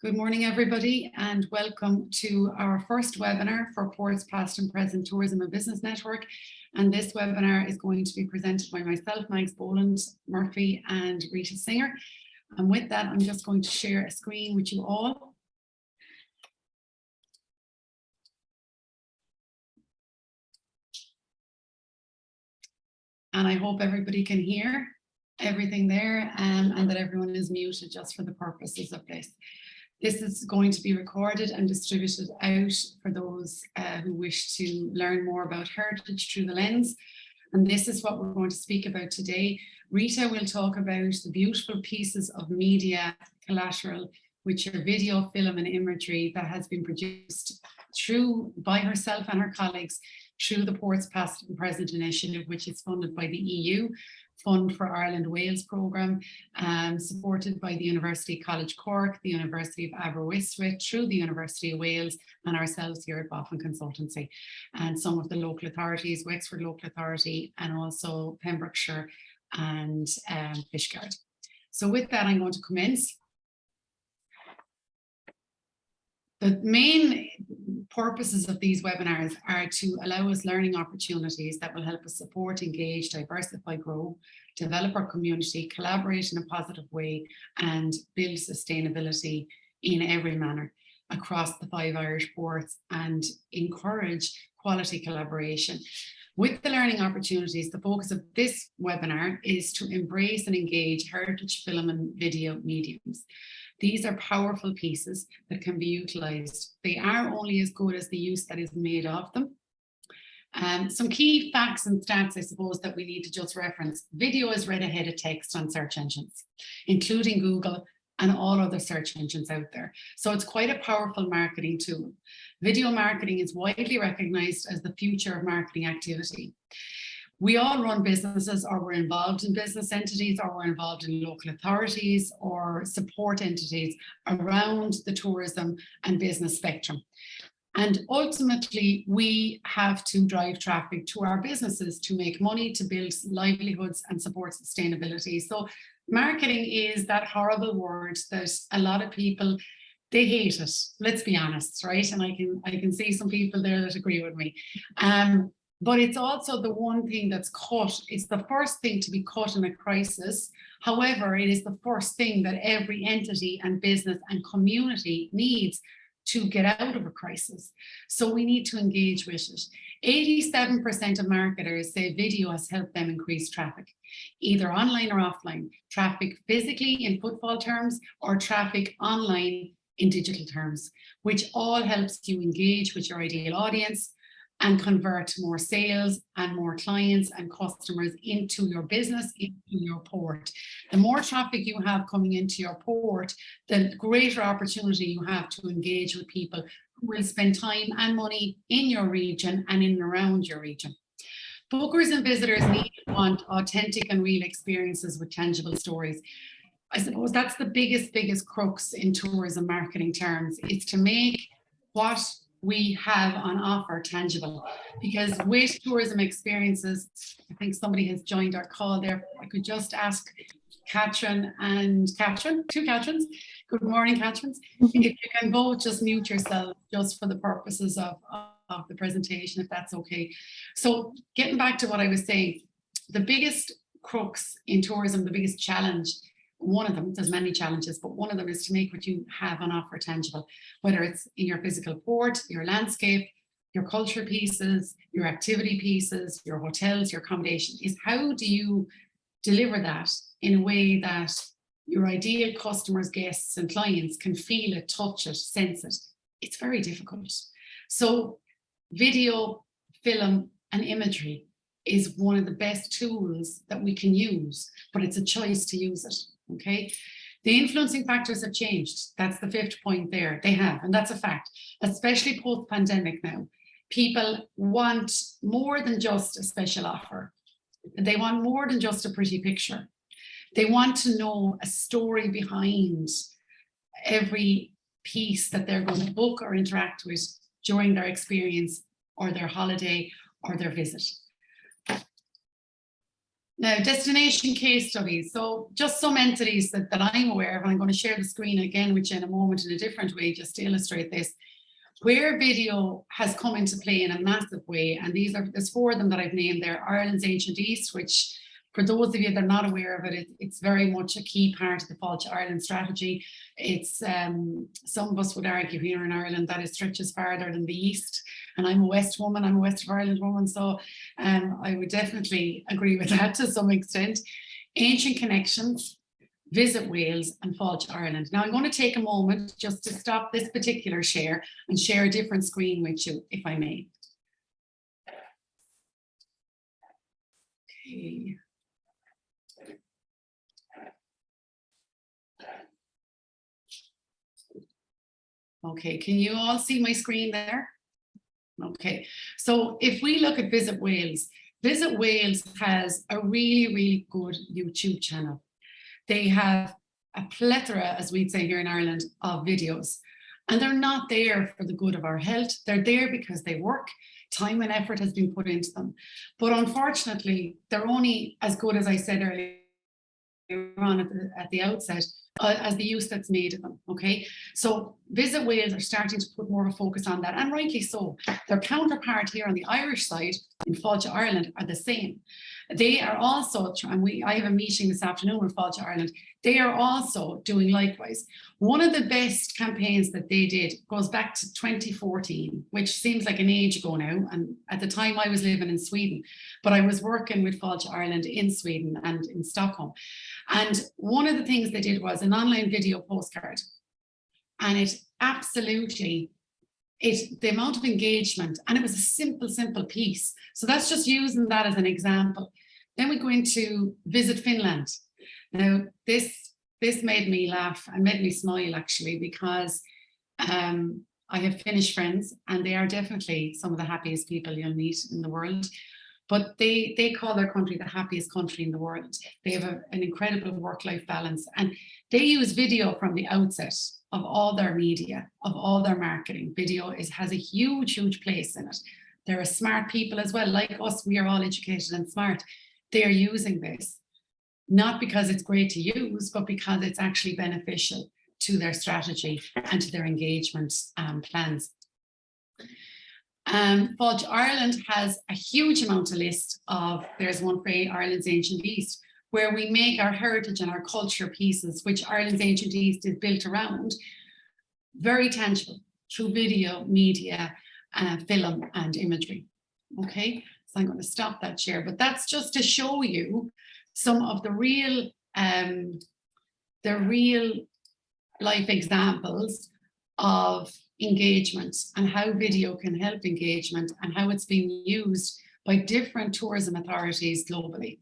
Good morning, everybody, and welcome to our first webinar for Ports Past and Present Tourism and Business Network. And this webinar is going to be presented by myself, Boland Murphy, and Rita Singer. And with that, I'm just going to share a screen with you all. And I hope everybody can hear everything there and that everyone is muted just for the purposes of this. This is going to be recorded and distributed out for those who wish to learn more about heritage through the lens. And this is what we're going to speak about today. Rita will talk about the beautiful pieces of media collateral, which are video, film and imagery that has been produced by herself and her colleagues through the Ports Past and Present initiative, which is funded by the EU Fund for Ireland Wales programme, supported by the University College Cork, the University of Aberystwyth, through the University of Wales, and ourselves here at Boffin Consultancy, and some of the local authorities, Wexford Local Authority, and also Pembrokeshire and Fishguard. So with that, I'm going to commence. The main purposes of these webinars are to allow us learning opportunities that will help us support, engage, diversify, grow, develop our community, collaborate in a positive way, and build sustainability in every manner across the 5 Irish ports and encourage quality collaboration. With the learning opportunities, the focus of this webinar is to embrace and engage heritage film and video mediums. These are powerful pieces that can be utilised. They are only as good as the use that is made of them. Some key facts and stats, I suppose, that we need to just reference. Video is read ahead of text on search engines, including Google and all other search engines out there. So it's quite a powerful marketing tool. Video marketing is widely recognised as the future of marketing activity. We all run businesses, or we're involved in business entities, or we're involved in local authorities or support entities around the tourism and business spectrum. And ultimately, we have to drive traffic to our businesses to make money, to build livelihoods and support sustainability. So marketing is that horrible word that a lot of people, they hate it. Let's be honest, right? And I can see some people there that agree with me. But it's also the one thing that's cut. It's the first thing to be cut in a crisis. However, it is the first thing that every entity and business and community needs to get out of a crisis. So we need to engage with it. 87% of marketers say video has helped them increase traffic, either online or offline, traffic physically in footfall terms or traffic online in digital terms, which all helps you engage with your ideal audience and convert more sales and more clients and customers into your business, into your port. The more traffic you have coming into your port, the greater opportunity you have to engage with people who will spend time and money in your region and in and around your region. Bookers and visitors need to want authentic and real experiences with tangible stories. I suppose that's the biggest crux in tourism marketing terms. It's to make what we have on offer tangible, because with tourism experiences, I think somebody has joined our call there. I could just ask Catherine and Catherine, two Catherines. Good morning, Catherines. If you can both just mute yourself just for the purposes of the presentation, if that's okay. So getting back to what I was saying, the biggest crux in tourism, the biggest challenge, one of them, there's many challenges, but one of them is to make what you have on offer tangible, whether it's in your physical port, your landscape, your culture pieces, your activity pieces, your hotels, your accommodation. Is how do you deliver that in a way that your ideal customers, guests and clients can feel it, touch it, sense it? It's very difficult. So video, film and imagery is one of the best tools that we can use, but it's a choice to use it. Okay, the influencing factors have changed. That's the 5th point there. They have, and that's a fact, especially post-pandemic now. People want more than just a special offer. They want more than just a pretty picture. They want to know a story behind every piece that they're going to book or interact with during their experience or their holiday or their visit. Now, destination case studies. So just some entities that I'm aware of, and I'm going to share the screen again with you in a moment in a different way, just to illustrate this, where video has come into play in a massive way. And there's 4 of them that I've named there. Ireland's Ancient East, which for those of you that are not aware of it, it's very much a key part of the Fáilte Ireland strategy. It's some of us would argue here in Ireland that it stretches farther than the East. And I'm a West woman, I'm a West of Ireland woman, so I would definitely agree with that to some extent. Ancient Connections, Visit Wales, and Fáilte Ireland. Now I'm going to take a moment just to stop this particular share and share a different screen with you, if I may. Okay. Okay, can you all see my screen there? Okay, so if we look at Visit Wales has a really, really good YouTube channel. They have a plethora, as we'd say here in Ireland, of videos. And they're not there for the good of our health. They're there because they work. Time and effort has been put into them. But unfortunately, they're only as good, as I said earlier on at the outset, as the use that's made of them, okay? So Visit Wales are starting to put more of a focus on that, and rightly so. Their counterpart here on the Irish side, in Fáilte Ireland, are the same. They are also, and I have a meeting this afternoon with Fáilte Ireland, they are also doing likewise. One of the best campaigns that they did goes back to 2014, which seems like an age ago now, and at the time I was living in Sweden, but I was working with Fáilte Ireland in Sweden and in Stockholm. And one of the things they did was an online video postcard. And it absolutely, the amount of engagement, and it was a simple piece. So that's just using that as an example. Then we go into Visit Finland. Now, this made me laugh and made me smile, actually, because I have Finnish friends, and they are definitely some of the happiest people you'll meet in the world. But they call their country the happiest country in the world. They have an incredible work-life balance, and they use video from the outset of all their media, of all their marketing. Video has a huge place in it. They're smart people as well, like us. We are all educated and smart. They are using this, not because it's great to use, but because it's actually beneficial to their strategy and to their engagement plans. Fáilte Ireland has a huge amount of list of, there's one for Ireland's Ancient East, where we make our heritage and our culture pieces, which Ireland's Ancient East is built around, very tangible through video, media, film and imagery. Okay, so I'm going to stop that share, but that's just to show you some of the real life examples of engagement and how video can help engagement and how it's being used by different tourism authorities globally.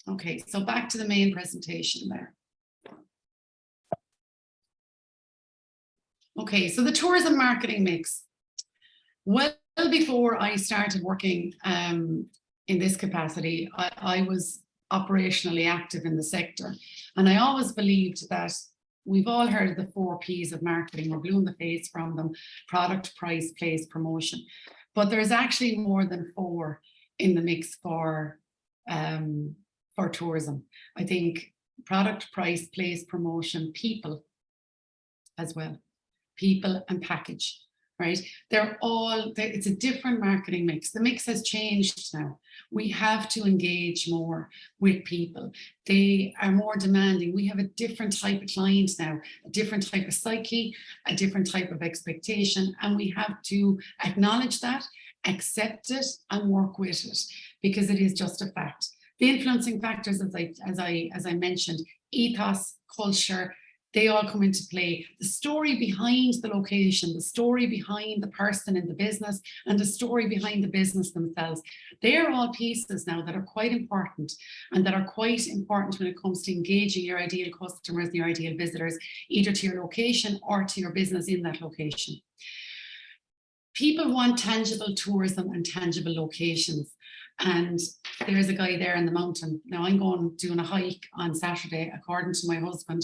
Okay, so back to the main presentation there. Okay, so the tourism marketing mix. Well before I started working in this capacity, I was operationally active in the sector. And I always believed that we've all heard of the 4 Ps of marketing. We're blue in the face from them: product, price, place, promotion. But there's actually more than 4 in the mix for tourism. I think product, price, place, promotion, people as well. People and package, right? It's a different marketing mix. The mix has changed now. We have to engage more with people. They are more demanding. We have a different type of client now, a different type of psyche, a different type of expectation, and we have to acknowledge that, accept it, and work with it, because it is just a fact. The influencing factors, as I mentioned, ethos, culture, they all come into play. The story behind the location, the story behind the person in the business, and the story behind the business themselves. They are all pieces now that are quite important, and that are quite important when it comes to engaging your ideal customers and your ideal visitors, either to your location or to your business in that location. People want tangible tourism and tangible locations. And there's a guy there in the mountain. Now I'm doing a hike on Saturday, according to my husband.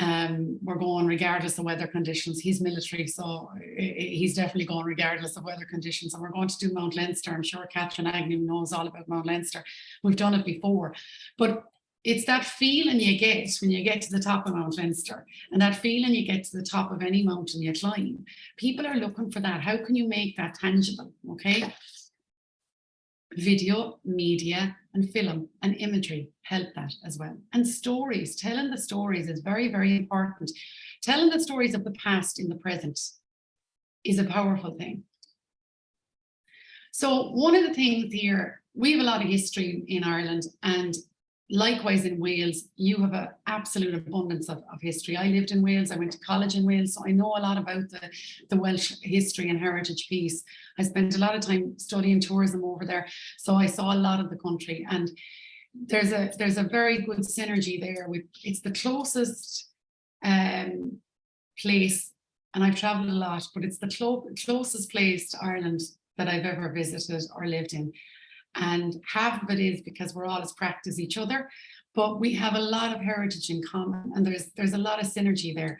We're going regardless of weather conditions. He's military, so he's definitely going regardless of weather conditions. And we're going to do Mount Leinster. I'm sure Catherine Agnew knows all about Mount Leinster. We've done it before. But it's that feeling you get when you get to the top of Mount Leinster, and that feeling you get to the top of any mountain you climb. People are looking for that. How can you make that tangible? Okay. Video, media, and film and imagery help that as well. And stories, telling the stories is very, very important. Telling the stories of the past in the present is a powerful thing. So one of the things here, we have a lot of history in Ireland, and likewise in Wales, you have an absolute abundance of history. I lived in Wales, I went to college in Wales, so I know a lot about the Welsh history and heritage piece. I spent a lot of time studying tourism over there, so I saw a lot of the country, and there's a very good synergy there. It's the closest place, and I've traveled a lot, but it's the closest place to Ireland that I've ever visited or lived in. And half of it is because we're all as cracked as each other, but we have a lot of heritage in common, and there's a lot of synergy there.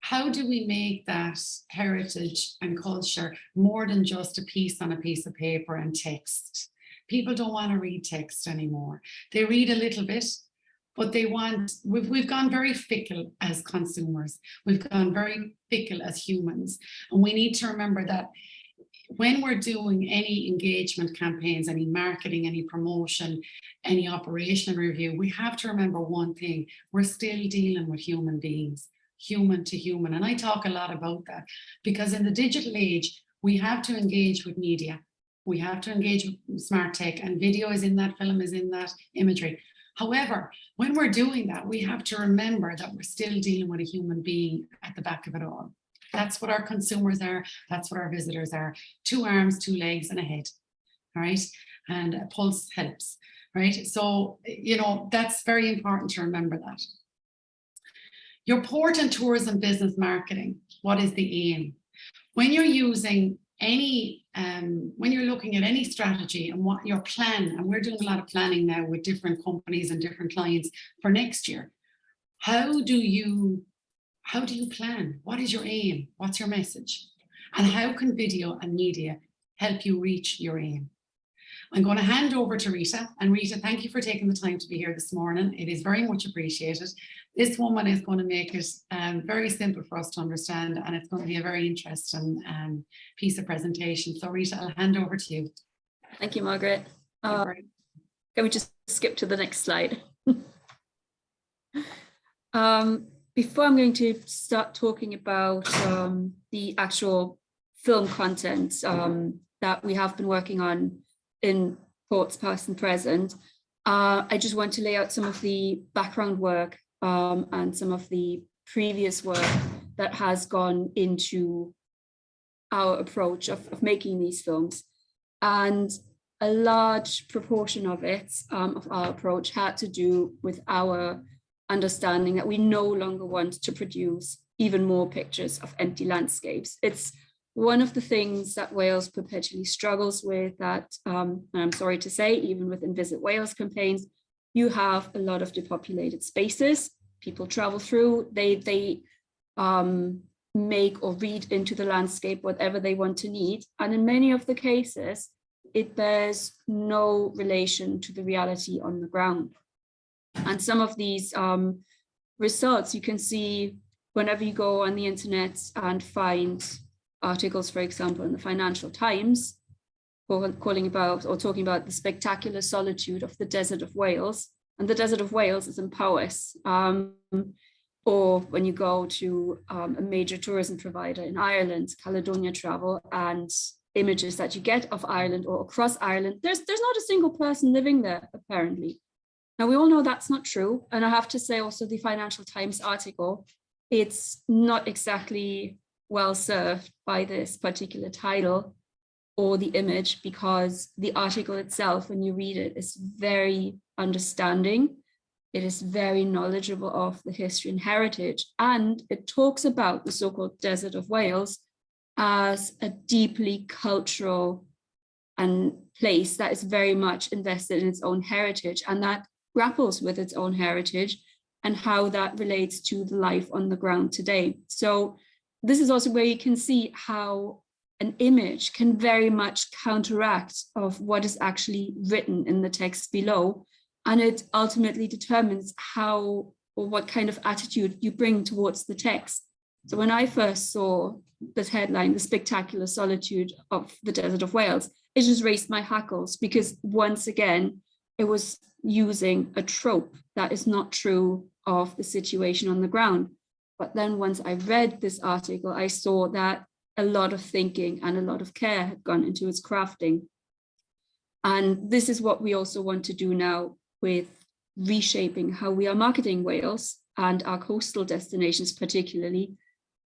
How do we make that heritage and culture more than just a piece on a piece of paper and text? People don't want to read text anymore. They read a little bit, but we've gone very fickle as consumers. We've gone very fickle as humans. And we need to remember that when we're doing any engagement campaigns, any marketing, any promotion, any operational review, we have to remember one thing: we're still dealing with human beings, human to human. And I talk a lot about that because in the digital age, we have to engage with media. We have to engage with smart tech, and video is in that, film is in that, imagery. However, when we're doing that, we have to remember that we're still dealing with a human being at the back of it all. That's what our consumers are. That's what our visitors are. 2 arms, 2 legs, and a head. All right. And a pulse helps. Right. So, that's very important to remember that. Your port and tourism business marketing. What is the aim? When you're using when you're looking at any strategy and what your plan, and we're doing a lot of planning now with different companies and different clients for next year. How do you plan? What is your aim? What's your message? And how can video and media help you reach your aim? I'm going to hand over to Rita. And Rita, thank you for taking the time to be here this morning. It is very much appreciated. This woman is going to make it very simple for us to understand, and it's going to be a very interesting piece of presentation. So Rita, I'll hand over to you. Thank you, Margaret. Can we just skip to the next slide? Before I'm going to start talking about the actual film content that we have been working on in Ports Past and Present, I just want to lay out some of the background work and some of the previous work that has gone into our approach of making these films. And a large proportion of it, of our approach, had to do with our understanding that we no longer want to produce even more pictures of empty landscapes. It's one of the things that Wales perpetually struggles with, that, and I'm sorry to say, even within Visit Wales campaigns, you have a lot of depopulated spaces. People travel through, they make or read into the landscape whatever they want to need. And in many of the cases, it bears no relation to the reality on the ground. And some of these results you can see whenever you go on the internet and find articles, for example, in the Financial Times, talking about the spectacular solitude of the desert of Wales. And the desert of Wales is in Powys. Or when you go to a major tourism provider in Ireland, Caledonia Travel, and images that you get of Ireland or across Ireland, there's not a single person living there, apparently. Now, we all know that's not true. And I have to say also the Financial Times article, it's not exactly well served by this particular title or the image, because the article itself, when you read it, is very understanding. It is very knowledgeable of the history and heritage, and it talks about the so-called Desert of Wales as a deeply cultural and place that is very much invested in its own heritage, and that grapples with its own heritage and how that relates to the life on the ground today. So this is also where you can see how an image can very much counteract of what is actually written in the text below. And it ultimately determines how or what kind of attitude you bring towards the text. So when I first saw this headline, The Spectacular Solitude of the Desert of Wales, it just raised my hackles, because once again, it was using a trope that is not true of the situation on the ground. But then once I read this article, I saw that a lot of thinking and a lot of care had gone into its crafting. And this is what we also want to do now with reshaping how we are marketing Wales and our coastal destinations particularly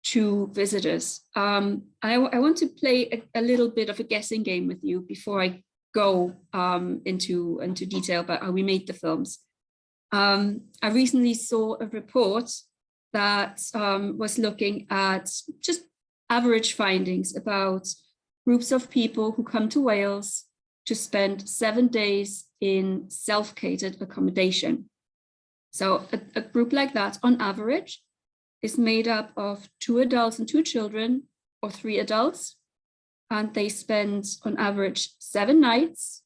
to visitors. I want to play a little bit of a guessing game with you before I go into detail about how we made the films. I recently saw a report that was looking at just average findings about groups of people who come to Wales to spend 7 days in self-catered accommodation. So a group like that, on average, is made up of 2 adults and 2 children, or 3 adults, and they spend on average 7 nights.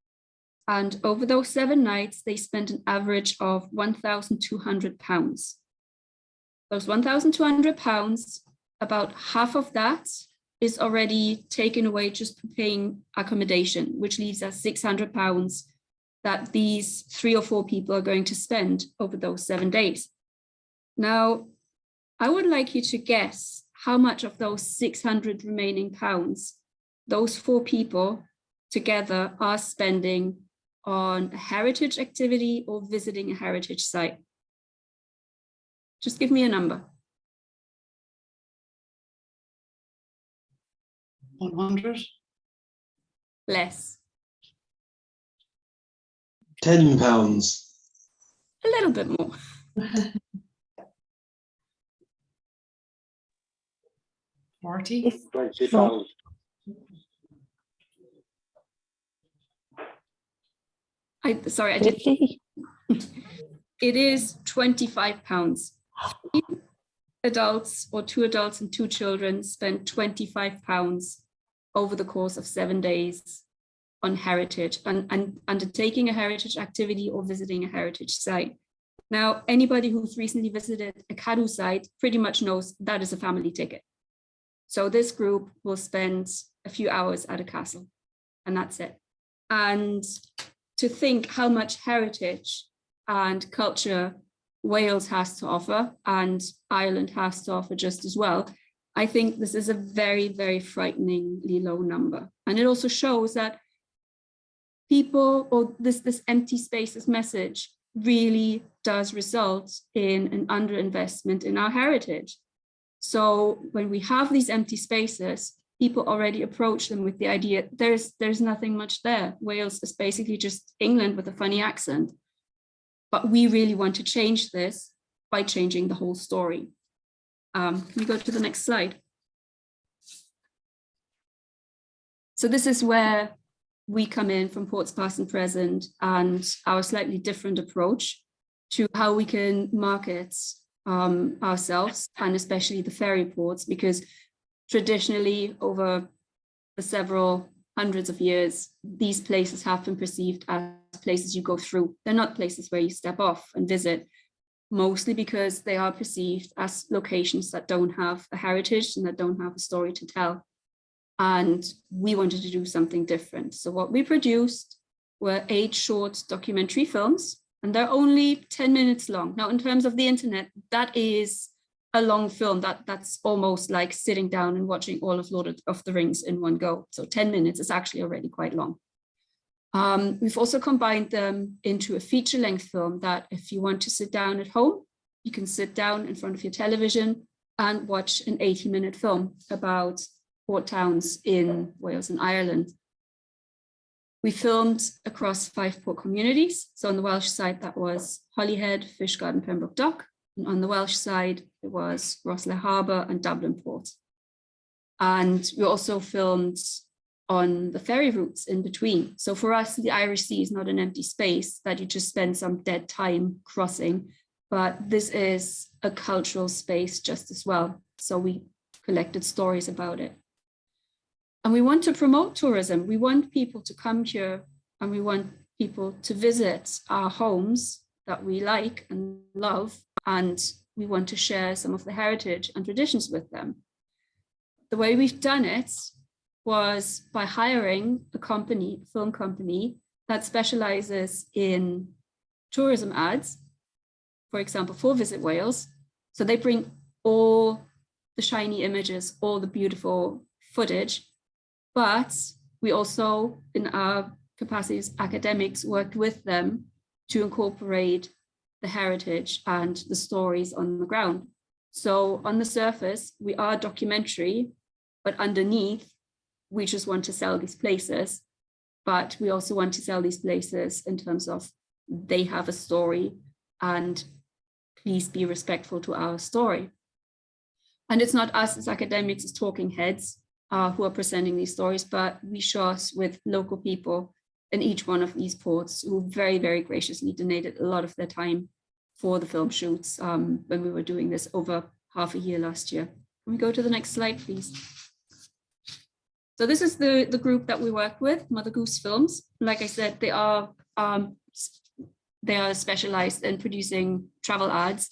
And over those 7 nights, they spend an average of £1,200. Those £1,200, about half of that is already taken away just for paying accommodation, which leaves us £600 that these 3 or 4 people are going to spend over those 7 days. Now, I would like you to guess how much of those 600 remaining pounds those 4 people together are spending on a heritage activity or visiting a heritage site. Just give me a number. 100? Less. £10. A little bit more. £40? £20. Sorry, I did. It is £25. 3 adults, or 2 adults and 2 children, spend £25 over the course of 7 days on heritage and undertaking a heritage activity or visiting a heritage site. Now, anybody who's recently visited a Cadw site pretty much knows that is a family ticket. So this group will spend a few hours at a castle, and that's it. And to think how much heritage and culture Wales has to offer, and Ireland has to offer just as well, I think this is a very, very frighteningly low number. And it also shows that people, or this empty spaces message, really does result in an underinvestment in our heritage. So when we have these empty spaces, people already approach them with the idea there's nothing much there. Wales is basically just England with a funny accent. But we really want to change this by changing the whole story. Can we go to the next slide? So this is where we come in from Ports Past and Present, and our slightly different approach to how we can market ourselves, and especially the ferry ports, because traditionally over the several hundreds of years, these places have been perceived as places you go through. They're not places where you step off and visit, mostly because they are perceived as locations that don't have a heritage and that don't have a story to tell. And we wanted to do something different. So what we produced were 8 short documentary films, and they're only 10 minutes long. Now, in terms of the internet, that is a long film. That's almost like sitting down and watching all of Lord of the Rings in one go. So 10 minutes is actually already quite long. We've also combined them into a feature-length film that if you want to sit down at home, you can sit down in front of your television and watch an 80-minute film about port towns in Wales and Ireland. We filmed across 5 port communities. So on the Welsh side, that was Holyhead, Fishguard and Pembroke Dock. And on the Welsh side, it was Rosslare Harbour and Dublin Port. And we also filmed on the ferry routes in between. So for us, the Irish Sea is not an empty space that you just spend some dead time crossing. but this is a cultural space just as well. So we collected stories about it. And we want to promote tourism. We want people to come here, and we want people to visit our homes that we like and love, and we want to share some of the heritage and traditions with them. The way we've done it was by hiring a film company that specializes in tourism ads, for example, for Visit Wales. So they bring all the shiny images, all the beautiful footage, but we also, in our capacity as academics, worked with them to incorporate the heritage and the stories on the ground. So on the surface, we are documentary, but underneath, we just want to sell these places, but we also want to sell these places in terms of they have a story, and please be respectful to our story. And it's not us as academics, as talking heads who are presenting these stories, but we shot with local people in each one of these ports who very, very graciously donated a lot of their time for the film shoots when we were doing this over half a year last year. Can we go to the next slide, please? So this is the group that we work with, Mother Goose Films. Like I said, they are specialized in producing travel ads.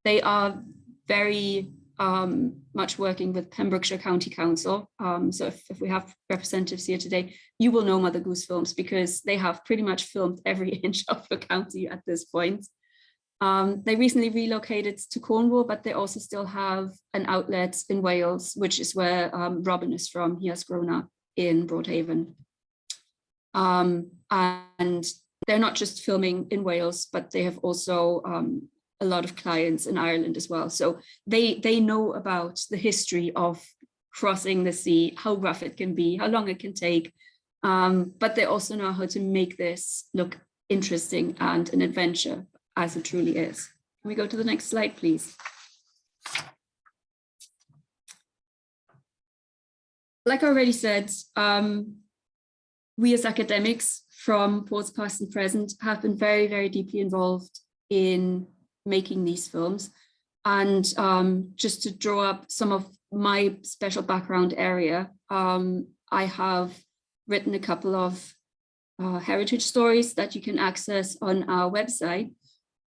They are very much working with Pembrokeshire County Council. So if we have representatives here today, you will know Mother Goose Films because they have pretty much filmed every inch of the county at this point. They recently relocated to Cornwall, but they also still have an outlet in Wales, which is where Robin is from. He has grown up in Broadhaven. And they're not just filming in Wales, but they have also a lot of clients in Ireland as well. So they know about the history of crossing the sea, how rough it can be, how long it can take. But they also know how to make this look interesting and an adventure, as it truly is. Can we go to the next slide, please? Like I already said, we as academics from Ports Past and Present have been very, very deeply involved in making these films. And just to draw up some of my special background area, I have written a couple of heritage stories that you can access on our website.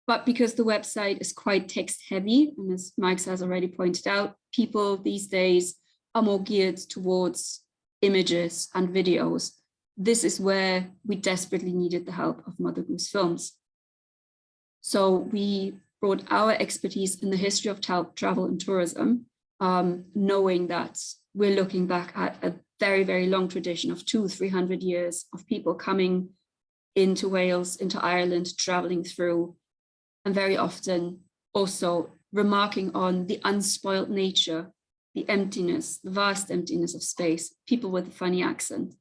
But because the website is quite text heavy, and as Mike has already pointed out, people these days are more geared towards images and videos. This is where we desperately needed the help of Mother Goose Films. So we brought our expertise in the history of travel and tourism, knowing that we're looking back at a very, very long tradition of 200-300 years of people coming into Wales, into Ireland, traveling through, and very often also remarking on the unspoiled nature, the emptiness, the vast emptiness of space, people with a funny accent.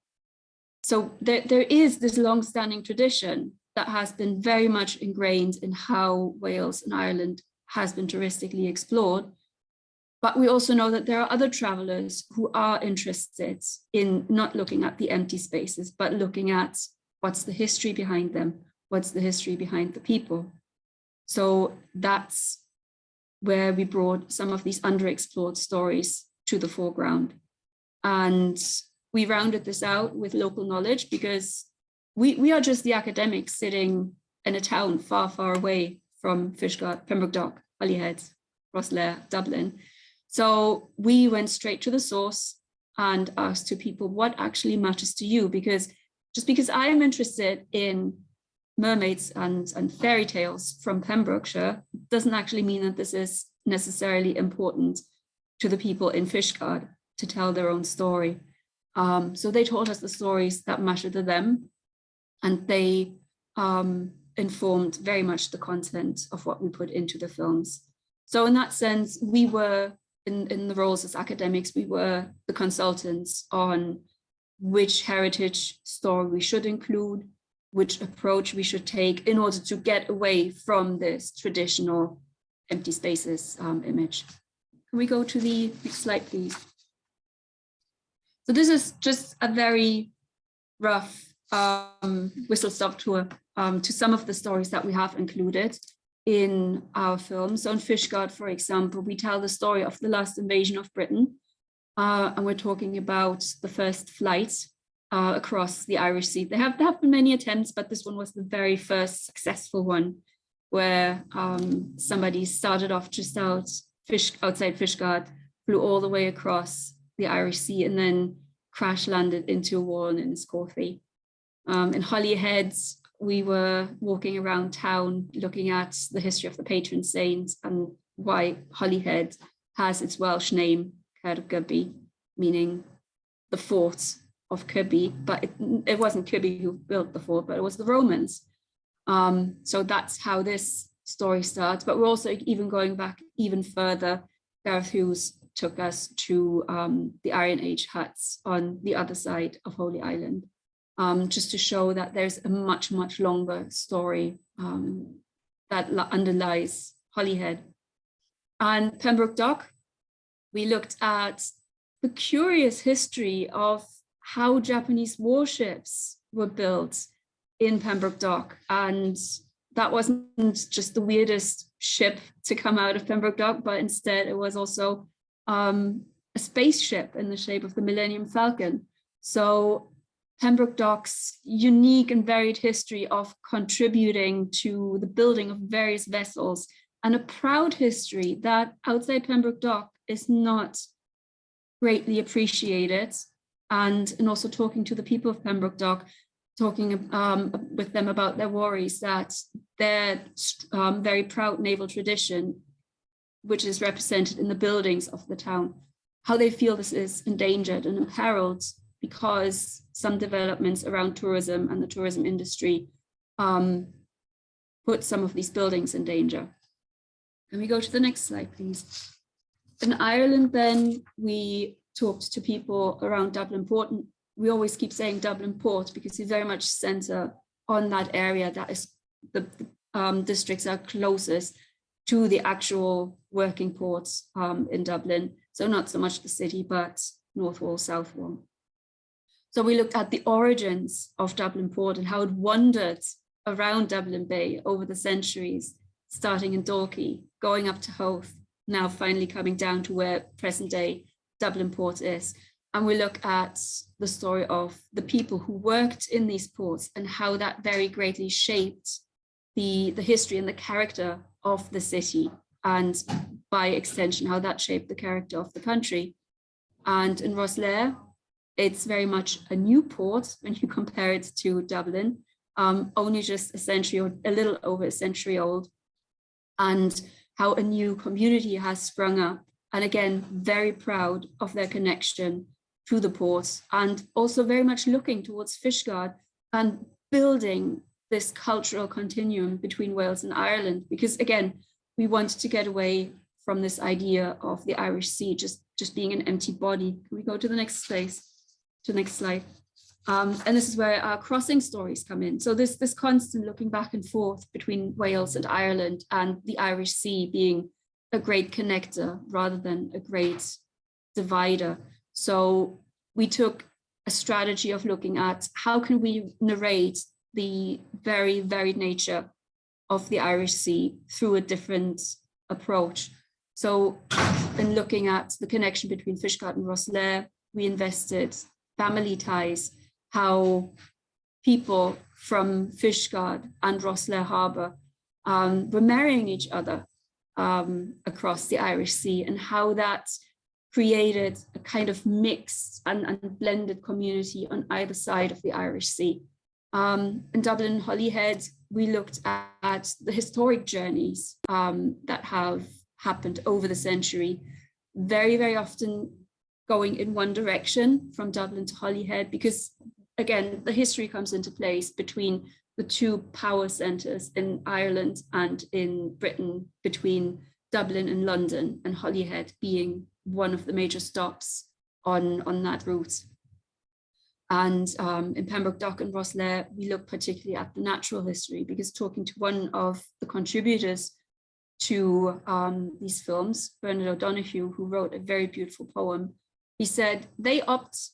So there is this long-standing tradition that has been very much ingrained in how Wales and Ireland has been touristically explored. But we also know that there are other travelers who are interested in not looking at the empty spaces, but looking at what's the history behind them, what's the history behind the people. So that's where we brought some of these underexplored stories to the foreground. And we rounded this out with local knowledge because we are just the academics sitting in a town far, far away from Fishguard, Pembroke Dock, Holyhead, Rosslare, Dublin. So we went straight to the source and asked to people what actually matters to you, because just because I am interested in mermaids and fairy tales from Pembrokeshire doesn't actually mean that this is necessarily important to the people in Fishguard to tell their own story. So they told us the stories that mattered to them, and they informed very much the content of what we put into the films. So in that sense, we were, in the roles as academics, we were the consultants on which heritage story we should include, which approach we should take in order to get away from this traditional empty spaces image. Can we go to the next slide, please? So this is just a very rough whistle-stop tour to some of the stories that we have included. in our film. So in Fishguard, for example, we tell the story of the last invasion of Britain. And we're talking about the first flight across the Irish Sea. There have been many attempts, but this one was the very first successful one, where somebody started off just outside Fishguard, flew all the way across the Irish Sea, and then crash landed into a wall in Enniscorthy. In Holyhead, we were walking around town looking at the history of the patron saint and why Holyhead has its Welsh name, Caer Gybi, meaning the fort of Kirby, but it wasn't Kirby who built the fort, but it was the Romans. So that's how this story starts. But we're also even going back even further. Gareth Hughes took us to the Iron Age huts on the other side of Holy Island, just to show that there's a much, much longer story that underlies Holyhead. And Pembroke Dock, we looked at the curious history of how Japanese warships were built in Pembroke Dock. And that wasn't just the weirdest ship to come out of Pembroke Dock, but instead it was also a spaceship in the shape of the Millennium Falcon. So Pembroke Dock's unique and varied history of contributing to the building of various vessels, and a proud history that outside Pembroke Dock is not greatly appreciated. And also talking to the people of Pembroke Dock, talking with them about their worries that their very proud naval tradition, which is represented in the buildings of the town, how they feel this is endangered and imperiled because some developments around tourism and the tourism industry put some of these buildings in danger. Can we go to the next slide, please? In Ireland, then, we talked to people around Dublin Port. And we always keep saying Dublin Port because we very much center on that area that is the districts are closest to the actual working ports in Dublin. So not so much the city, but North Wall, South Wall. So we looked at the origins of Dublin Port and how it wandered around Dublin Bay over the centuries, starting in Dalkey, going up to Howth, now finally coming down to where present day Dublin Port is. And we look at the story of the people who worked in these ports and how that very greatly shaped the history and the character of the city, and by extension, how that shaped the character of the country. And in Rosslare, it's very much a new port when you compare it to Dublin, only just a century or a little over a century old, and how a new community has sprung up. And again, very proud of their connection to the port, and also very much looking towards Fishguard and building this cultural continuum between Wales and Ireland, because again, we wanted to get away from this idea of the Irish Sea just being an empty body. Can we go to the next space, to the next slide? And this is where our crossing stories come in. So this constant looking back and forth between Wales and Ireland, and the Irish Sea being a great connector rather than a great divider. So we took a strategy of looking at how can we narrate the very varied nature of the Irish Sea through a different approach. So in looking at the connection between Fishguard and Rosslare, we invested family ties, how people from Fishguard and Rosslare Harbour were marrying each other across the Irish Sea, and how that created a kind of mixed and blended community on either side of the Irish Sea. In Dublin and Holyhead, we looked at the historic journeys that have happened over the century, very, very often going in one direction from Dublin to Holyhead, because again, the history comes into place between the two power centres in Ireland and in Britain, between Dublin and London, and Holyhead being one of the major stops on that route. And in Pembroke Dock and Rosslare, we look particularly at the natural history, because talking to one of the contributors to these films, Bernard O'Donoghue, who wrote a very beautiful poem, he said they opt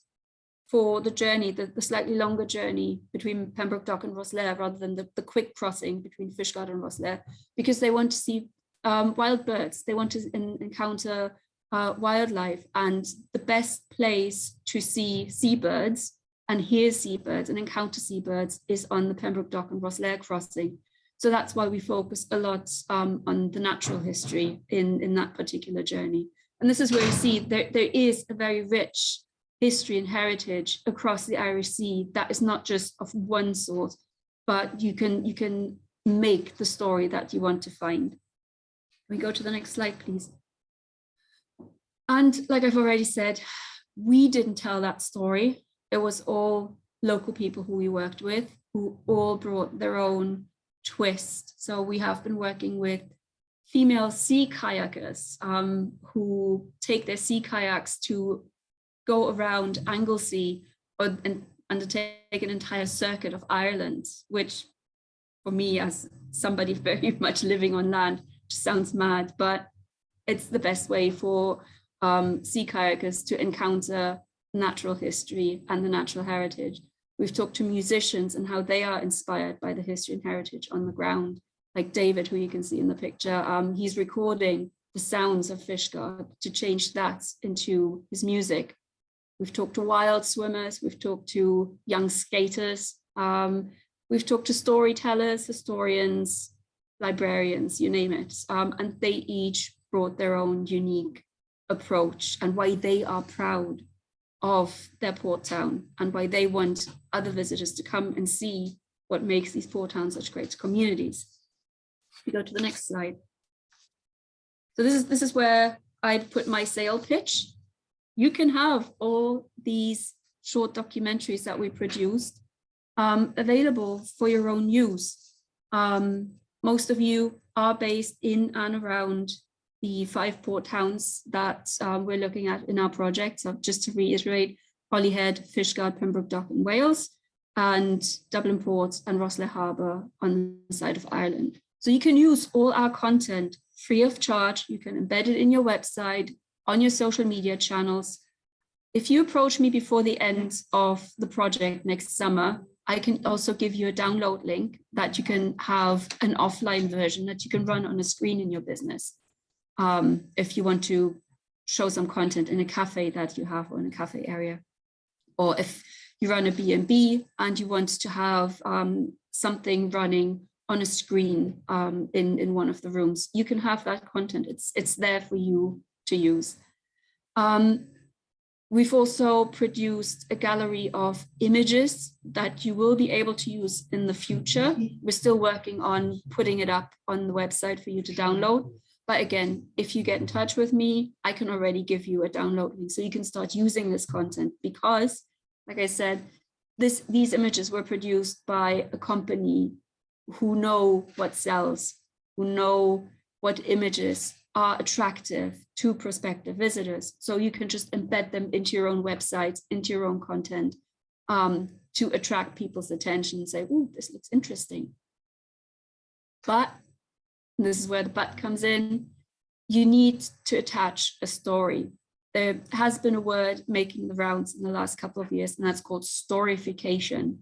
for the journey, the slightly longer journey between Pembroke Dock and Rosslare, rather than the quick crossing between Fishguard and Rosslare, because they want to see wild birds. They want to encounter wildlife, and the best place to see seabirds and hear seabirds and encounter seabirds is on the Pembroke Dock and Rosslare crossing. So that's why we focus a lot on the natural history in that particular journey. And this is where you see there is a very rich history and heritage across the Irish Sea that is not just of one sort, but you can make the story that you want to find. We go to the next slide, please. And like I've already said, we didn't tell that story. It was all local people who we worked with, who all brought their own twist. So we have been working with female sea kayakers who take their sea kayaks to go around Anglesey and undertake an entire circuit of Ireland, which for me, as somebody very much living on land, just sounds mad, but it's the best way for sea kayakers to encounter natural history and the natural heritage. We've talked to musicians and how they are inspired by the history and heritage on the ground. Like David, who you can see in the picture, he's recording the sounds of Fishguard to change that into his music. We've talked to wild swimmers, we've talked to young skaters, we've talked to storytellers, historians, librarians, you name it. And they each brought their own unique approach and why they are proud of their port town and why they want other visitors to come and see what makes these port towns such great communities. We go to the next slide. So this is where I put my sale pitch. You can have all these short documentaries that we produced available for your own use. Most of you are based in and around the 5 port towns that we're looking at in our project. So just to reiterate, Holyhead, Fishguard, Pembroke Dock in Wales, and Dublin Port and Rosslare Harbour on the side of Ireland. So you can use all our content free of charge. You can embed it in your website, on your social media channels. If you approach me before the end of the project next summer, I can also give you a download link that you can have an offline version that you can run on a screen in your business. If you want to show some content in a cafe that you have or in a cafe area, or if you run a B&B and you want to have something running on a screen in one of the rooms, you can have that content. It's there for you to use. We've also produced a gallery of images that you will be able to use in the future. We're still working on putting it up on the website for you to download. But again, if you get in touch with me, I can already give you a download link so you can start using this content because, like I said, these images were produced by a company who know what sells, who know what images are attractive to prospective visitors. So you can just embed them into your own website, into your own content to attract people's attention and say, oh, this looks interesting. But and this is where the but comes in. You need to attach a story. There has been a word making the rounds in the last couple of years, and that's called storyfication.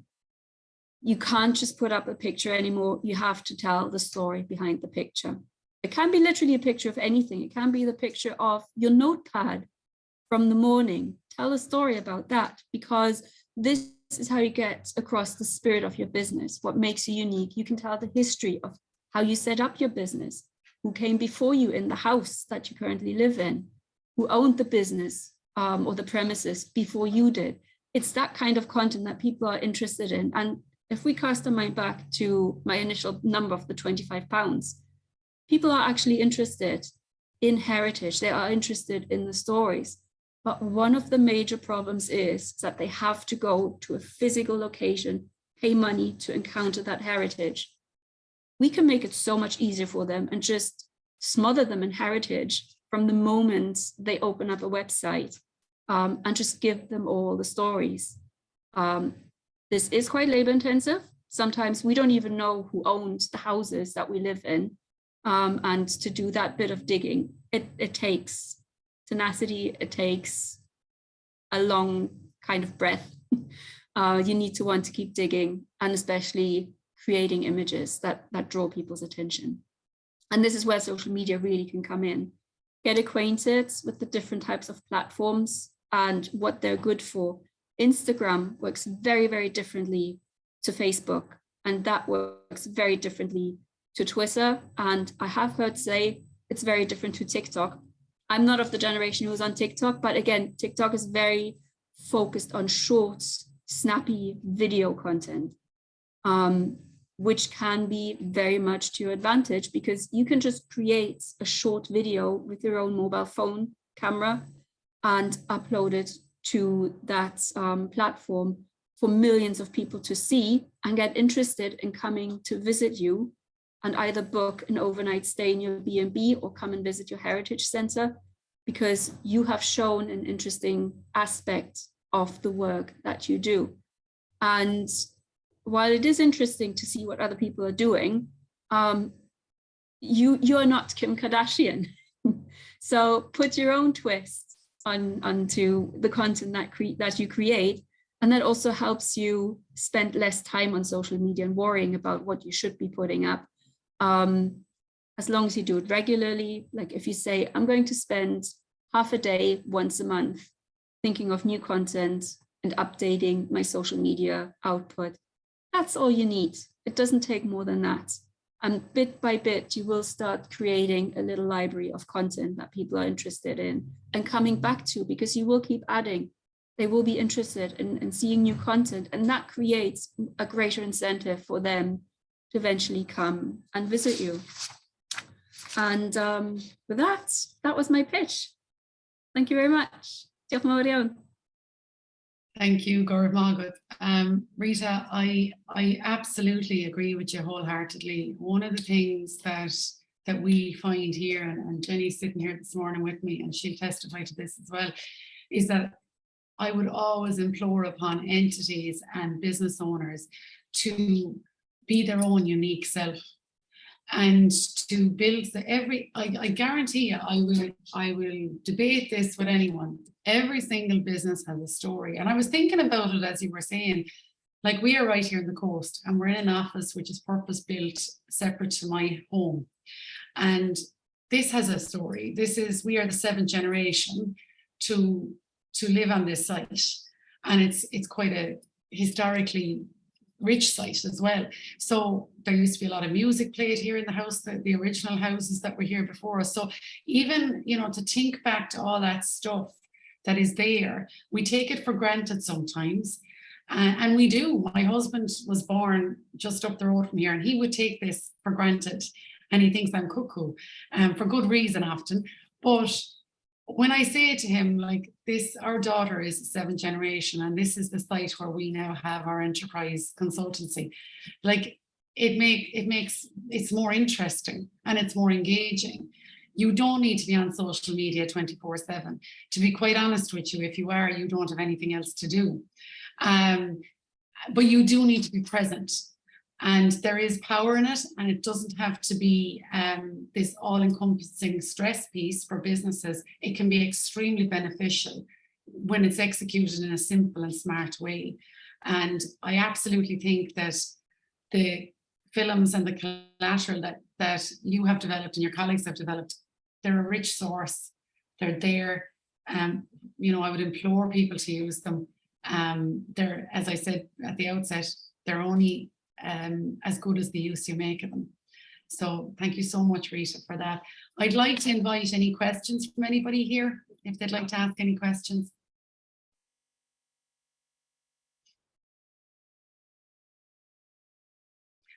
You can't just put up a picture anymore. You have to tell the story behind the picture. It can be literally a picture of anything. It can be the picture of your notepad from the morning. Tell a story about that, because this is how you get across the spirit of your business, what makes you unique. You can tell the history of how you set up your business, who came before you in the house that you currently live in, who owned the business or the premises before you did. It's that kind of content that people are interested in. And if we cast our mind back to my initial number of the £25, people are actually interested in heritage. They are interested in the stories. But one of the major problems is that they have to go to a physical location, pay money to encounter that heritage. We can make it so much easier for them and just smother them in heritage from the moment they open up a website and just give them all the stories. This is quite labor intensive. Sometimes we don't even know who owns the houses that we live in. And to do that bit of digging, it takes tenacity, it takes a long kind of breath You need to want to keep digging, and especially creating images that draw people's attention. And this is where social media really can come in. Get acquainted with the different types of platforms and what they're good for. Instagram works very, very differently to Facebook, and that works very differently to Twitter. And I have heard say it's very different to TikTok. I'm not of the generation who was on TikTok, but again, TikTok is very focused on short, snappy video content, which can be very much to your advantage, because you can just create a short video with your own mobile phone camera and upload it to that platform for millions of people to see and get interested in coming to visit you, and either book an overnight stay in your B&B or come and visit your heritage center, because you have shown an interesting aspect of the work that you do. And while it is interesting to see what other people are doing, you're not Kim Kardashian. So put your own twist onto the content that you create, and that also helps you spend less time on social media and worrying about what you should be putting up. As long as you do it regularly, like if you say, I'm going to spend half a day once a month thinking of new content and updating my social media output, that's all you need. It doesn't take more than that. And bit by bit, you will start creating a little library of content that people are interested in and coming back to, because you will keep adding. They will be interested in seeing new content, and that creates a greater incentive for them to eventually come and visit you. And with that was my pitch. Thank you very much. Diolch yn fawr iawn. Thank you, Gaurav Margaret. Rita, I absolutely agree with you wholeheartedly. One of the things that we find here, and Jenny's sitting here this morning with me, and she'll testify to this as well, is that I would always implore upon entities and business owners to be their own unique self, and to build I guarantee you, I will debate this with anyone. Every single business has a story. And I was thinking about it as you were saying, like, we are right here on the coast, and we're in an office which is purpose built separate to my home. And this has a story. We are the 7th generation to live on this site. And it's quite a historically rich site as well. So there used to be a lot of music played here in the house, the original houses that were here before us. So even, to think back to all that stuff that is there, we take it for granted sometimes. And we do. My husband was born just up the road from here, and he would take this for granted. And he thinks I'm cuckoo, for good reason often. But when I say to him, like, our daughter is the 7th generation, and this is the site where we now have our enterprise consultancy, like, it's more interesting and it's more engaging. You don't need to be on social media 24/7. To be quite honest with you, if you are, you don't have anything else to do. But you do need to be present. And there is power in it, and it doesn't have to be this all-encompassing stress piece for businesses. It can be extremely beneficial when it's executed in a simple and smart way. And I absolutely think that the films and the collateral that you have developed and your colleagues have developed, they're a rich source. They're there. I would implore people to use them. They're, as I said at the outset, they're only as good as the use you make of them. So thank you so much, Rita, for that. I'd like to invite any questions from anybody here, if they'd like to ask any questions.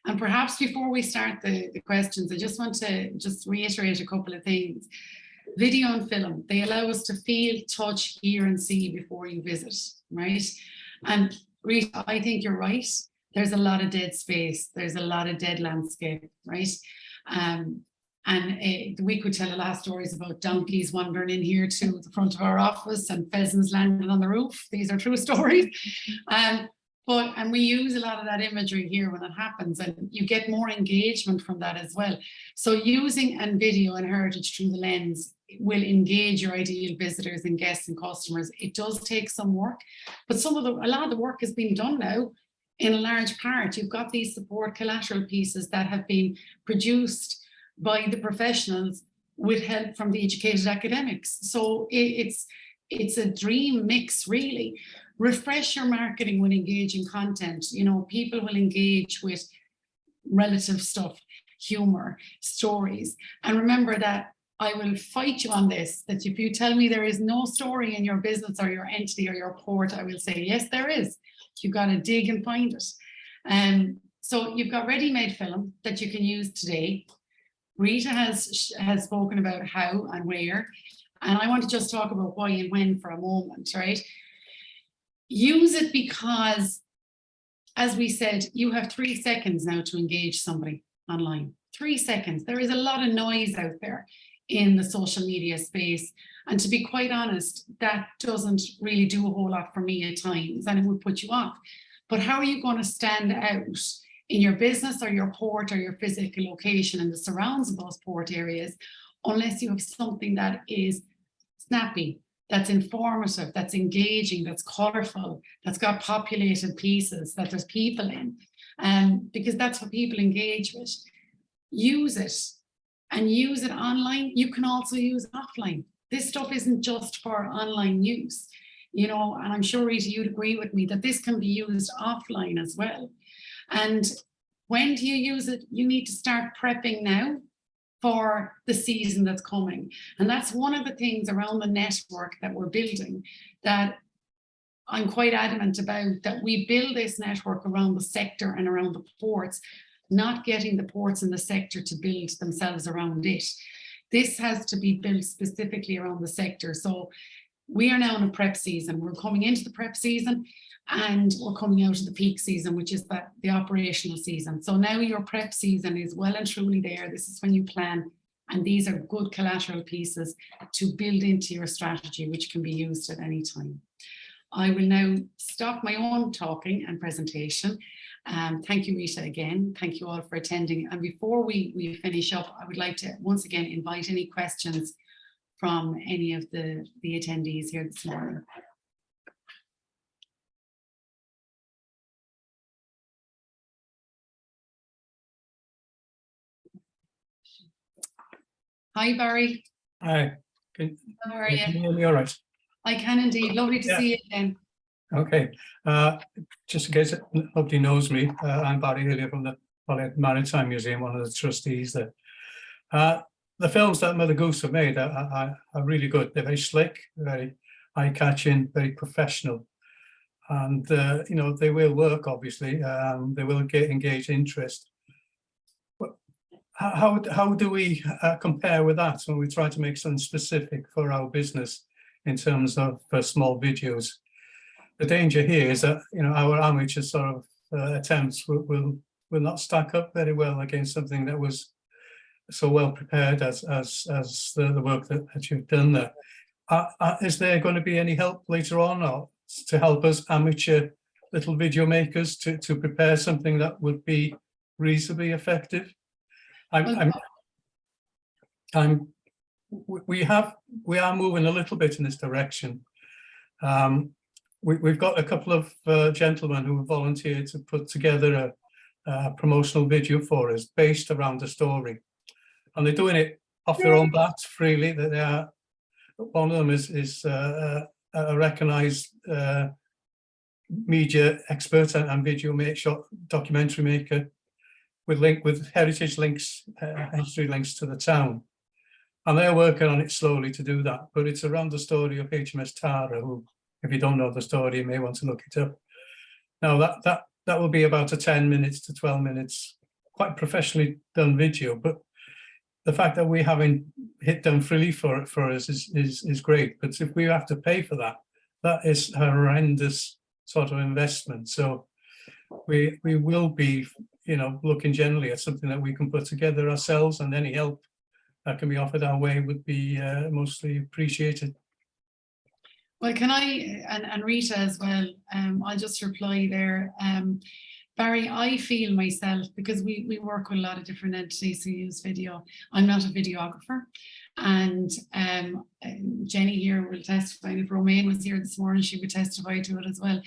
And perhaps before we start the questions, I just want to reiterate a couple of things. Video and film, they allow us to feel, touch, hear and see before you visit, right? And Rita, I think you're right. There's a lot of dead space. There's a lot of dead landscape, right? We could tell a lot of stories about donkeys wandering in here to the front of our office and pheasants landing on the roof. These are true stories. And we use a lot of that imagery here when it happens, and you get more engagement from that as well. So using and video and heritage through the lens will engage your ideal visitors and guests and customers. It does take some work, but a lot of the work has been done now in a large part. You've got these support collateral pieces that have been produced by the professionals with help from the educated academics. So it's a dream mix, really. Refresh your marketing with engaging content. You know, people will engage with relative stuff, humor, stories. And remember that I will fight you on this, that if you tell me there is no story in your business or your entity or your port, I will say, yes, there is. You've got to dig and find it. So you've got ready-made film that you can use today. Rita has spoken about how and where, and I want to just talk about why and when for a moment, right? Use it because, as we said, you have 3 seconds now to engage somebody online. 3 seconds. There is a lot of noise out there in the social media space. And to be quite honest, that doesn't really do a whole lot for me at times, and it would put you off. But how are you going to stand out in your business or your port or your physical location and the surrounds of those port areas unless you have something that is snappy, that's informative, that's engaging, that's colorful, that's got populated pieces, that there's people in, because that's what people engage with. Use it, and use it online. You can also use it offline. This stuff isn't just for online use, you know, and I'm sure, Rita, you'd agree with me that this can be used offline as well. And when do you use it? You need to start prepping now for the season that's coming. And that's one of the things around the network that we're building that I'm quite adamant about, that we build this network around the sector and around the ports, not getting the ports in the sector to build themselves around it. This has to be built specifically around the sector. So we are now in a prep season. We're coming into the prep season and we're coming out of the peak season, which is the operational season. So now your prep season is well and truly there. This is when you plan. And these are good collateral pieces to build into your strategy, which can be used at any time. I will now stop my own talking and presentation. Thank you, Rita, again. Thank you all for attending. And before we finish up, I would like to once again invite any questions from any of the attendees here this morning. Hi, Barry. Hi. How are you? Can you hear me all right? I can indeed. Lovely to see you again. Okay. Just in case nobody knows me, I'm Barry Hillier from the Boland Maritime Museum, one of the trustees there. The films that Mother Goose have made are really good. They're very slick, very eye-catching, very professional. And, you know, they will work, obviously. They will engage interest. But how do we compare with that when we try to make something specific for our business in terms of small videos? The danger here is that, you know, our amateur sort of attempts will not stack up very well against something that was so well prepared as the work that you've done there. Is there going to be any help later on, or to help us amateur little video makers to prepare something that would be reasonably effective? We are moving a little bit in this direction. We've got a couple of gentlemen who have volunteered to put together a promotional video for us based around the story, and they're doing it off their own bat freely. That they are. One of them is a recognised media expert and video shot documentary maker with heritage links, history links to the town, and they're working on it slowly to do that. But it's around the story of HMS Tara, who, if you don't know the story, you may want to look it up. Now that will be about a 10 minutes to 12 minutes, quite professionally done video. But the fact that we haven't hit done freely for us is great. But if we have to pay for that, that is a horrendous sort of investment. So we will be, you know, looking generally at something that we can put together ourselves, and any help that can be offered our way would be mostly appreciated. Well, can I, and Rita as well, I'll just reply there. Barry, I feel myself, because we work with a lot of different entities who use video. I'm not a videographer. And Jenny here will testify, and if Romaine was here this morning, she would testify to it as well.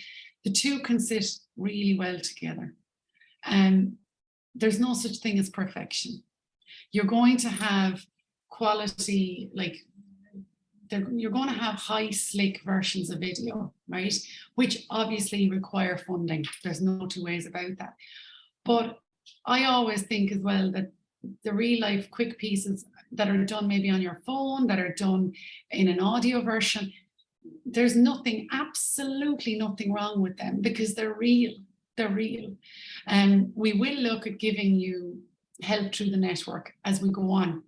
The two can sit really well together. There's no such thing as perfection. You're going to have quality, like you're going to have high slick versions of video, right? Which obviously require funding. There's no two ways about that. But I always think as well that the real life quick pieces that are done maybe on your phone, that are done in an audio version, there's nothing, absolutely nothing wrong with them, because they're real. They're real. And we will look at giving you help through the network as we go on,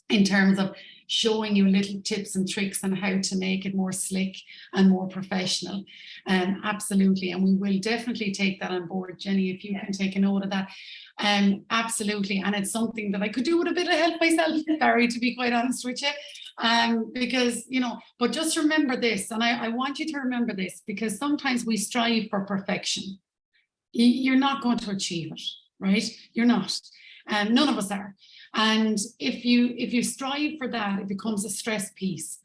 in terms of showing you little tips and tricks on how to make it more slick and more professional. Absolutely. And we will definitely take that on board. Jenny, if you can take a note of that. Absolutely. And it's something that I could do with a bit of help myself, Barry, to be quite honest with you. Because, you know, but just remember this, and I want you to remember this, because sometimes we strive for perfection. You're not going to achieve it, right? You're not. None of us are. And if you strive for that, it becomes a stress piece.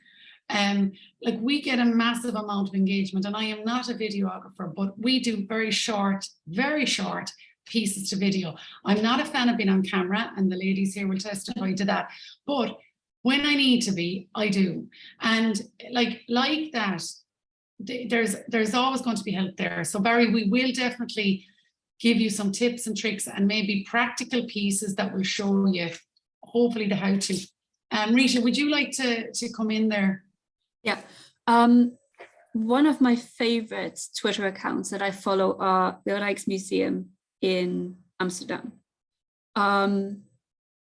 Like we get a massive amount of engagement, and I am not a videographer, but we do very short pieces to video. I'm not a fan of being on camera, and the ladies here will testify to that. But when I need to be, I do. And like that, there's always going to be help there. So Barry, we will definitely give you some tips and tricks and maybe practical pieces that will show you hopefully the how to. Rita, would you like to come in there? Yeah. One of my favorite Twitter accounts that I follow are the Rijksmuseum in Amsterdam,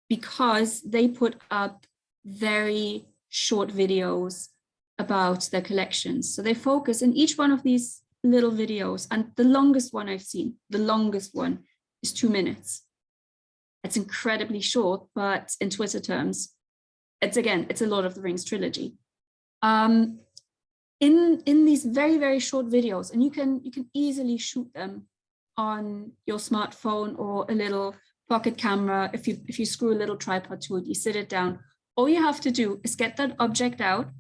because they put up very short videos about their collections. So they focus in each one of these little videos, and the longest one I've seen, the longest one is 2 minutes. It's incredibly short, but in Twitter terms, it's a Lord of the Rings trilogy. In these very, very short videos, and you can easily shoot them on your smartphone or a little pocket camera. If you screw a little tripod to it, you sit it down. All you have to do is get that object out,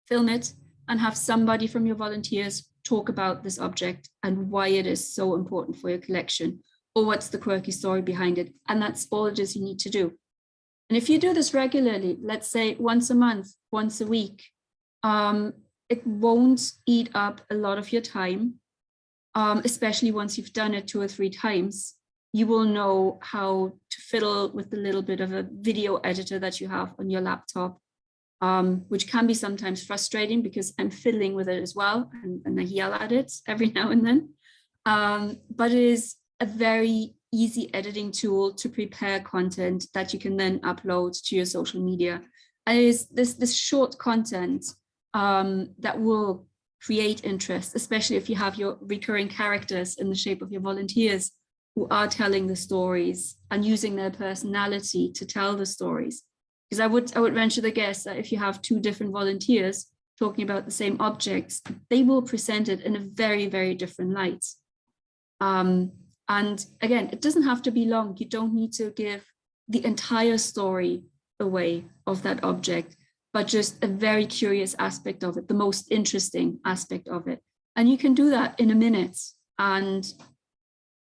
film it, and have somebody from your volunteers talk about this object and why it is so important for your collection, or what's the quirky story behind it. And that's all it is you need to do. And if you do this regularly, let's say once a month, once a week, it won't eat up a lot of your time, especially once you've done it 2 or 3 times. You will know how to fiddle with the little bit of a video editor that you have on your laptop, which can be sometimes frustrating because I'm fiddling with it as well, and I yell at it every now and then. But it is a very easy editing tool to prepare content that you can then upload to your social media. And it is this short content that will create interest, especially if you have your recurring characters in the shape of your volunteers who are telling the stories and using their personality to tell the stories. Because I would venture the guess that if you have 2 different volunteers talking about the same objects, they will present it in a very, very different light. And again, it doesn't have to be long. You don't need to give the entire story away of that object, but just a very curious aspect of it, the most interesting aspect of it. And you can do that in a minute. And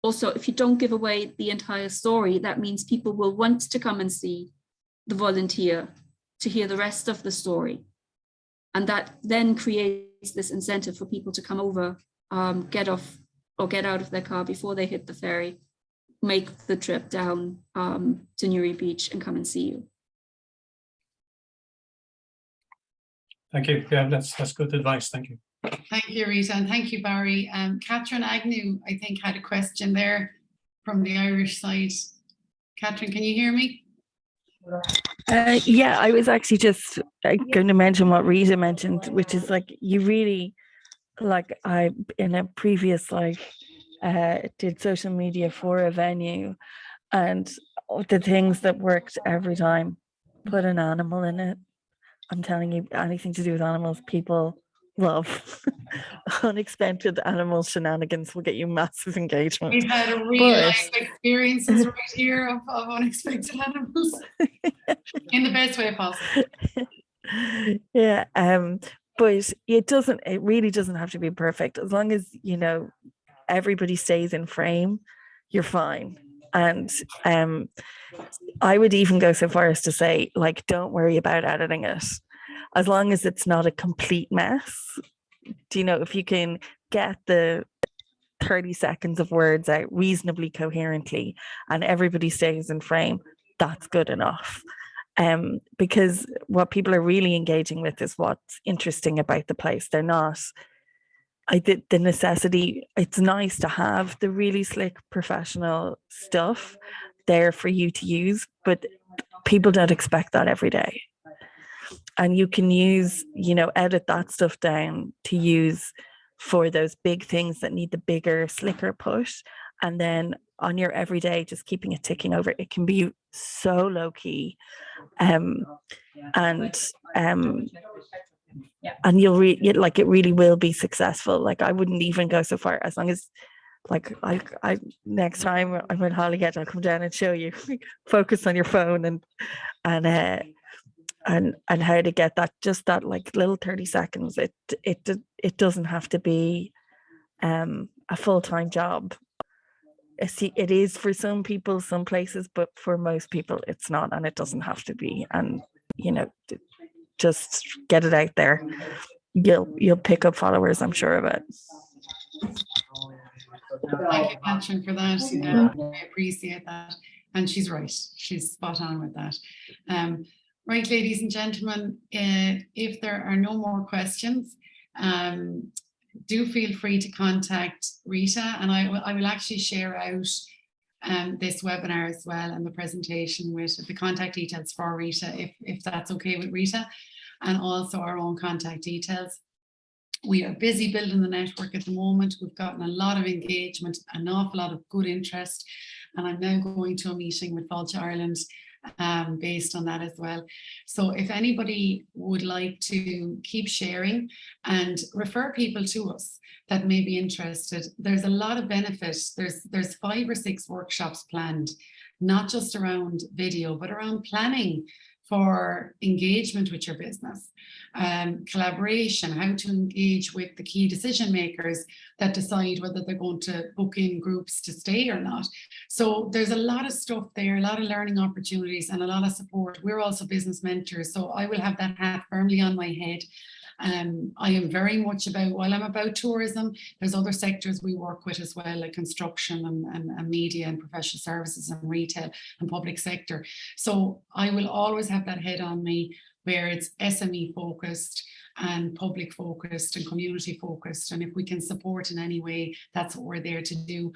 also, if you don't give away the entire story, that means people will want to come and see the volunteer to hear the rest of the story. And that then creates this incentive for people to come over, get off or get out of their car before they hit the ferry, make the trip down to Newry Beach and come and see you. Thank you. Yeah, that's good advice. Thank you. Thank you, Rita, and thank you, Barry. Catherine Agnew, I think, had a question there from the Irish side. Catherine, can you hear me? Yeah, I was actually just going to mention what Rita mentioned, which is like you really, like I in a previous life did social media for a venue, and the things that worked every time, put an animal in it. I'm telling you, anything to do with animals, people love. Unexpected animal shenanigans will get you massive engagement. We've had a real life experiences right here of unexpected animals in the best way possible. Yeah, but it really doesn't have to be perfect. As long as, you know, everybody stays in frame, you're fine. And I would even go so far as to say, like, don't worry about editing it. As long as it's not a complete mess. Do you know, if you can get the 30 seconds of words out reasonably coherently and everybody stays in frame, that's good enough. Because what people are really engaging with is what's interesting about the place. They're not, the necessity, it's nice to have the really slick professional stuff there for you to use, but people don't expect that every day. And you can use, you know, edit that stuff down to use for those big things that need the bigger, slicker push. And then on your everyday, just keeping it ticking over, it can be so low key. And you'll like, it really will be successful. Like, I wouldn't even go so far, as long as, like, I next time I'm in Holyhead, I'll come down and show you. Focus on your phone and how to get that, just that like little 30 seconds. It doesn't have to be a full-time job. It is for some people, some places, but for most people it's not, and it doesn't have to be. And, you know, just get it out there. You'll pick up followers, I'm sure of it. Thank you, Catherine, for that. Yeah, I appreciate that. And she's right. She's spot on with that. Right, ladies and gentlemen, if there are no more questions, do feel free to contact Rita, and I will actually share out this webinar as well, and the presentation with the contact details for Rita, if that's okay with Rita, and also our own contact details. We are busy building the network at the moment. We've gotten a lot of engagement, an awful lot of good interest, and I'm now going to a meeting with Vulture Ireland based on that as well. So if anybody would like to keep sharing and refer people to us that may be interested, there's a lot of benefits. There's 5 or 6 workshops planned, not just around video, but around planning for engagement with your business, collaboration, how to engage with the key decision makers that decide whether they're going to book in groups to stay or not. So there's a lot of stuff there, a lot of learning opportunities and a lot of support. We're also business mentors, so I will have that hat firmly on my head. I am very much about, while I'm about tourism, there's other sectors we work with as well, like construction and media and professional services and retail and public sector. So I will always have that head on me, where it's SME focused and public focused and community focused. And if we can support in any way, that's what we're there to do.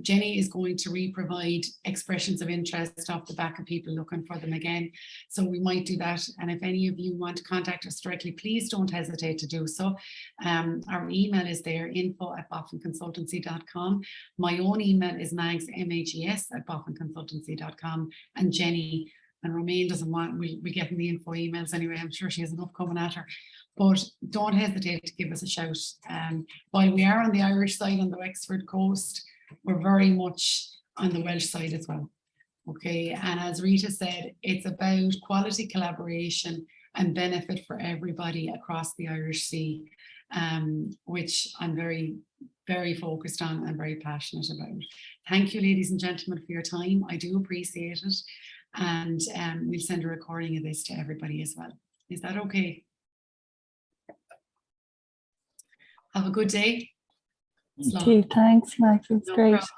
Jenny is going to re-provide expressions of interest off the back of people looking for them again. So we might do that. And if any of you want to contact us directly, please don't hesitate to do so. Our email is there, info@boffinconsultancy.com. My own email is mags@boffinconsultancy.com. And Jenny and Romaine doesn't want, we'll be getting the info emails anyway. I'm sure she has enough coming at her, but don't hesitate to give us a shout. While we are on the Irish side on the Wexford coast, we're very much on the Welsh side as well. Okay, and as Rita said, it's about quality collaboration and benefit for everybody across the Irish Sea, which I'm very, very focused on and very passionate about. Thank you, ladies and gentlemen, for your time. I do appreciate it. And we'll send a recording of this to everybody as well. Is that okay? Have a good day. Thanks, Max. It's great. Problem.